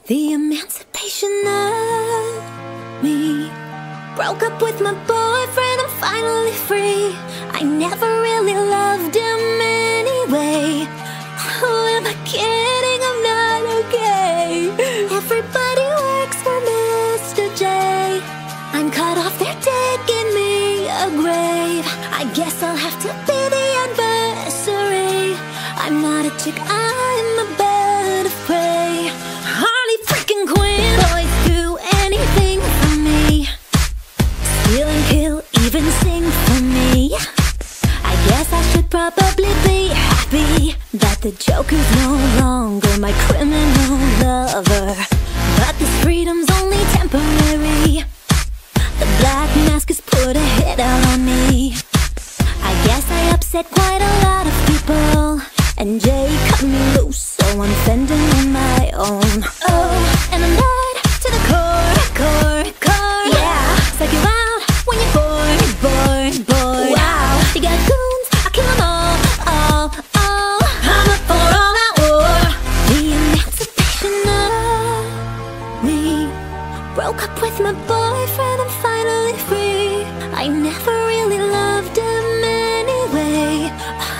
The emancipation of me. Broke up with my boyfriend, I'm finally free. I never really loved him anyway. Who am I kidding? I'm not okay. Everybody works for Mr. J. I'm cut off, they're digging me a grave. I guess I'll have to be the adversary. I'm not a chick, I'm a bird of prey. Harley freaking Quinn, boys do anything for me. Steal and kill, even sing for me. I guess I should probably be happy that the Joker's no longer my criminal lover. But this freedom's only temporary. The black mask has put a hit out on me. I guess I upset quite a lot of people, and Jay cut me loose, so I'm fending on my own. Oh, and I'm bad to the core. Yeah, psych you out when you're bored. Wow, you got goons, I kill them all. I'm up for all that war. The emancipation of me. Broke up with my boyfriend, I'm finally free. I never really loved him anyway.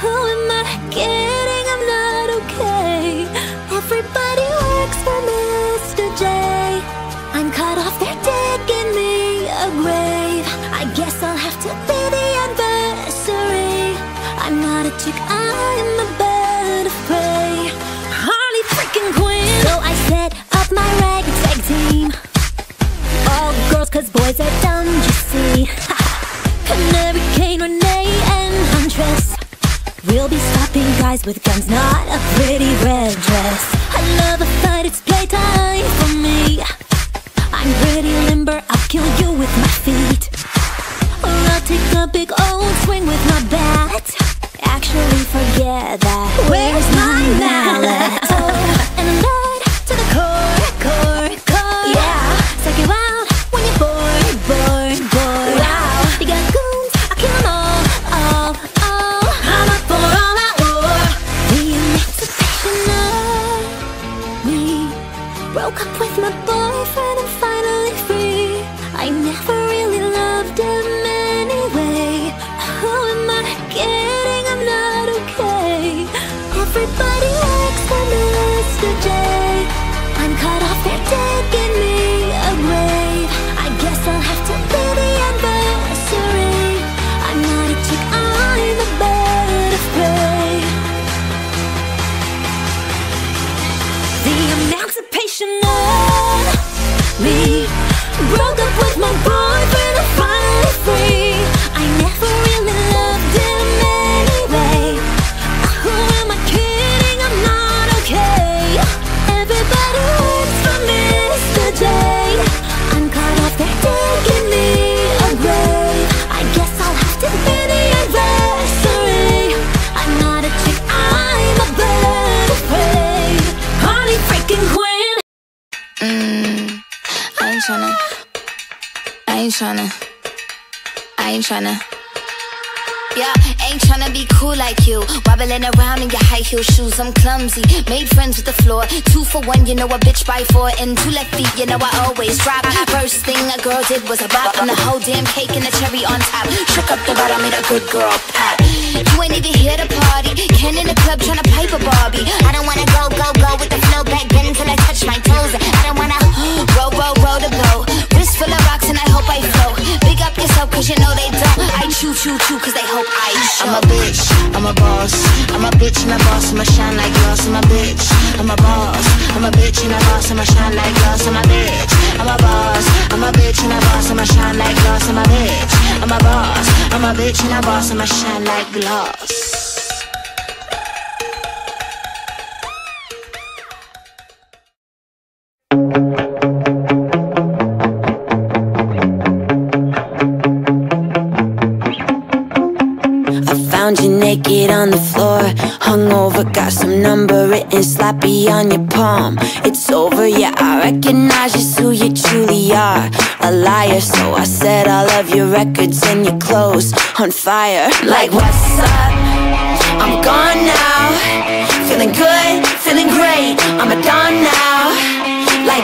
Who am I kidding? I'm not okay. Everybody works for Mr. J. I'm cut off, they're digging me a grave. I guess I'll have to be the adversary. I'm not a chick, I'm a bird of prey. Harley freaking Quinn. So I set up my ragtag team. All girls, cause boys are dumb, you see. Canary Cane, Renee, and Huntress. We'll be stopping guys with guns, not a pretty red dress. I love a fight, it's playtime for me. I'm pretty limber, I'll kill you with my feet. Or I'll take a big old swing with my bat. Actually, forget that. Where's my mallet? Oh, and I'm bad to the core. Yeah, psych you out when you're bored. Wow, you got goons, I kill them all. I'm up for all that war. The emancipation of me. Broke up with my boyfriend, I'm finally free. I never really loved him anyway. Who am I kidding? I'm not okay. Everybody works for Mr. J. I'm cut off, they're digging me a grave. I guess I'll have to be the adversary. I'm not a chick, I'm a bird of prey. The emancipation of me. Broke up with my boyfriend, I'm finally free. I never really loved him anyway. Who am I kidding? I'm not okay. Everybody works for Mr. J. I'm cut off, they're digging me a grave. I guess I'll have to be the adversary. I'm not a chick, I'm a bird of prey. Harley freaking Quinn. I ain't tryna. Yeah, ain't tryna be cool like you. Wobbling around in your high heel shoes, I'm clumsy. Made friends with the floor. 2 for 1, you know a bitch by 4. And 2 left feet, you know I always drop. First thing a girl did was a bop. And the whole damn cake and the cherry on top. Shook up the bottom, made a good girl pop. You ain't even here to party. Ken in the club tryna pipe a Barbie. I don't wanna go with the flow back then until I touch my toes. I don't wanna roll the boat. Wrist full of rocks and I hope I float. Big up yourself cause you know they don't. I chew cause they hope I show. I'm a bitch, I'm a boss. I'm a bitch and a boss, I'ma shine like glass. I'm a bitch, I'm a boss. I'm a bitch and a boss, I'ma shine like glass. I'm a bitch, I'm a boss. I'm a bitch and a boss, I'ma shine like glass. I'm a bitch, I'm a boss. I'm a bitch and a boss, I'ma shine like glass. Found you naked on the floor, hungover, got some number written sloppy on your palm. It's over, yeah, I recognize just who you truly are. A liar, so I set all of your records and your clothes on fire. Like, what's up? I'm gone now. Feeling good, feeling great, I'm a dawn now. Like,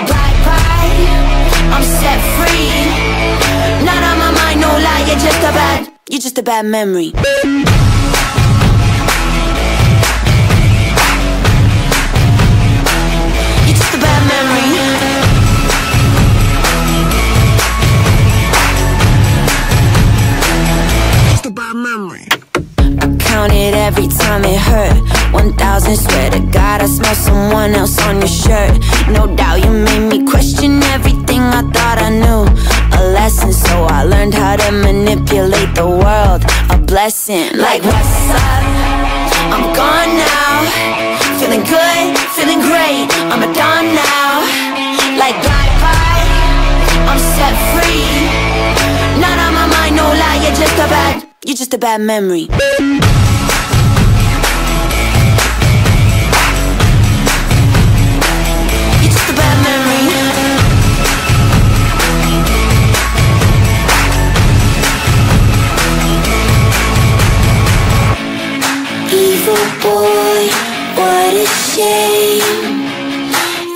just a bad memory. You're just a bad memory. Just a bad memory. I counted every time it hurt. 1,000, swear to God I smell someone else on your shirt. No doubt you made me question everything I thought I knew. A lesson, so I learned how to manipulate the world. A blessing, like what's up? I'm gone now. Feeling good, feeling great. I'm a dawn now. Like bye-bye, I'm set free. Not on my mind, no lie, you're just a bad memory. Evil boy, what a shame.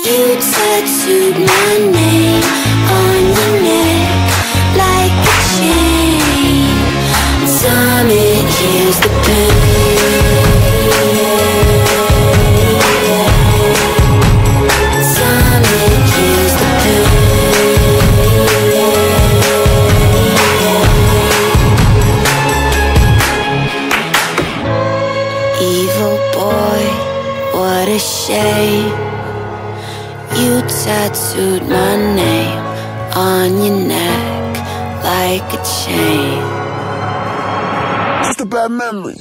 You tattooed my name on your neck like a chain. Time it heals the pain. Time it heals the pain. Evil boy, what a shame. You tattooed my name on your neck like a chain. Just a bad memory.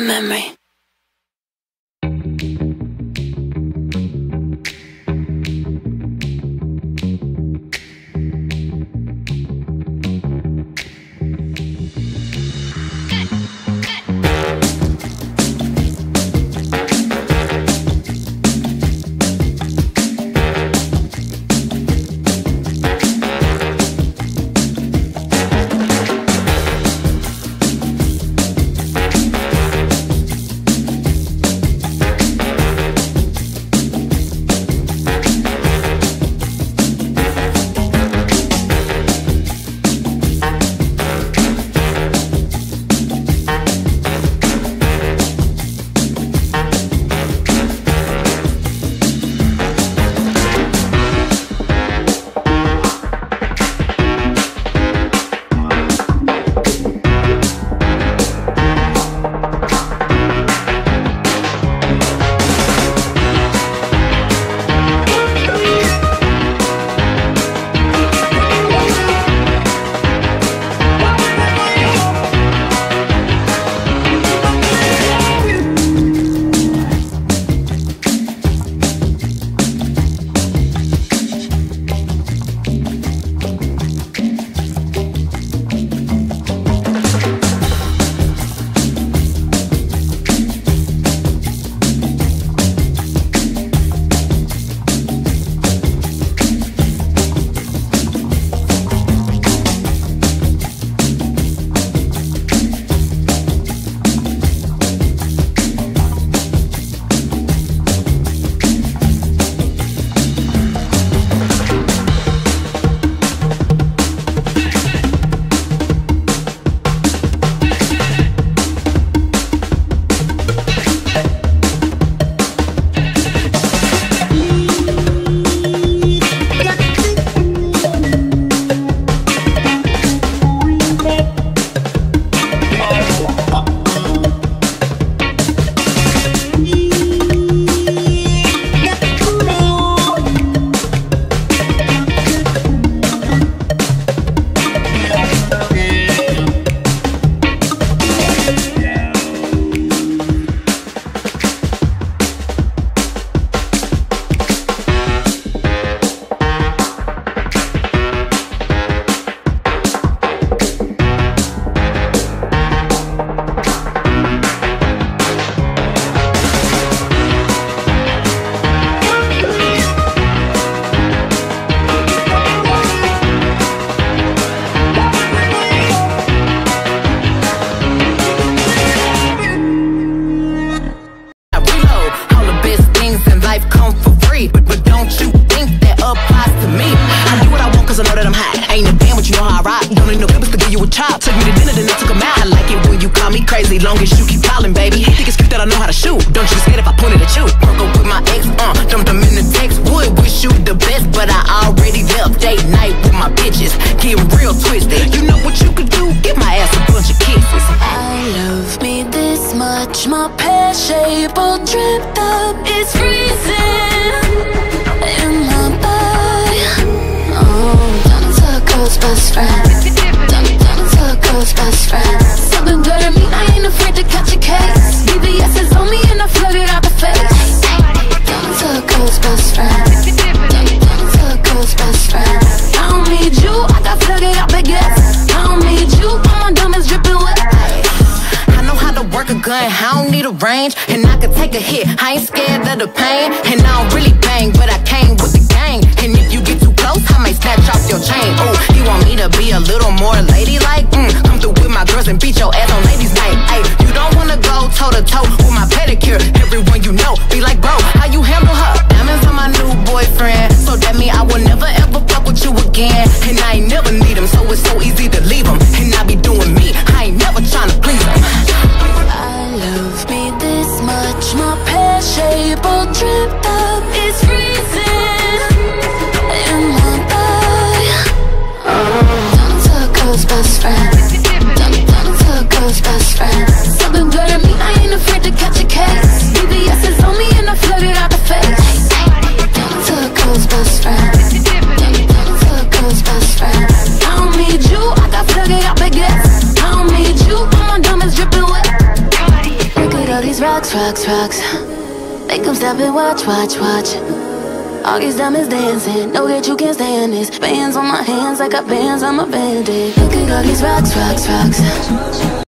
Memory. date night with my bitches, getting real twisted. You know what you could do? Give my ass a bunch of kisses. I love me this much, my pear shape all dripped up, it's freezing in my body. Oh, turn into a girl's best friend. Turn into a girl's best friend. Something good at me, I ain't afraid to catch a case. BBS is on me and I flood it out the face. Turn into a girl's best friend. Turn into a girl's best friend. I don't need you, I got flooded out baguettes. I don't need you, all my diamonds dripping wet. I know how to work a gun, I don't need a range, and I can take a hit, I ain't scared of the pain. And I don't really bang, but I came with the gang. And if you get too close, I might snatch off your chain. Oh, you want me to be a little more ladylike? Come through with my girls and beat your ass on ladies' night. Ay, you don't wanna go toe to toe with my pedicure. Everyone you know be like, bro, how you handle her? Diamonds on my new boyfriend, so that mean I will never ever fuck with you again. And I ain't never need him, so it's so easy to leave him. And I be doing me, I ain't never tryna please him. I love me this much, my pear shape all dripped up, it's freezing in my body. Turn into a girl's best friend. Turn into a girl's best friend. Something good at me, I ain't afraid to catch a case. BBS is on me and I flood it out the face. Turn into a girl's best friend. Turn into a girl's best friend. I don't need you, I got flooded out baguettes. I don't need you, all my diamonds dripping wet. Look at all these rocks, rocks, rocks. Make them stop and watch, watch, watch. All these diamonds dancing, know that you can't stand this. Bands on my hands, I got bands on my bandit. Look at all these rocks, rocks, rocks.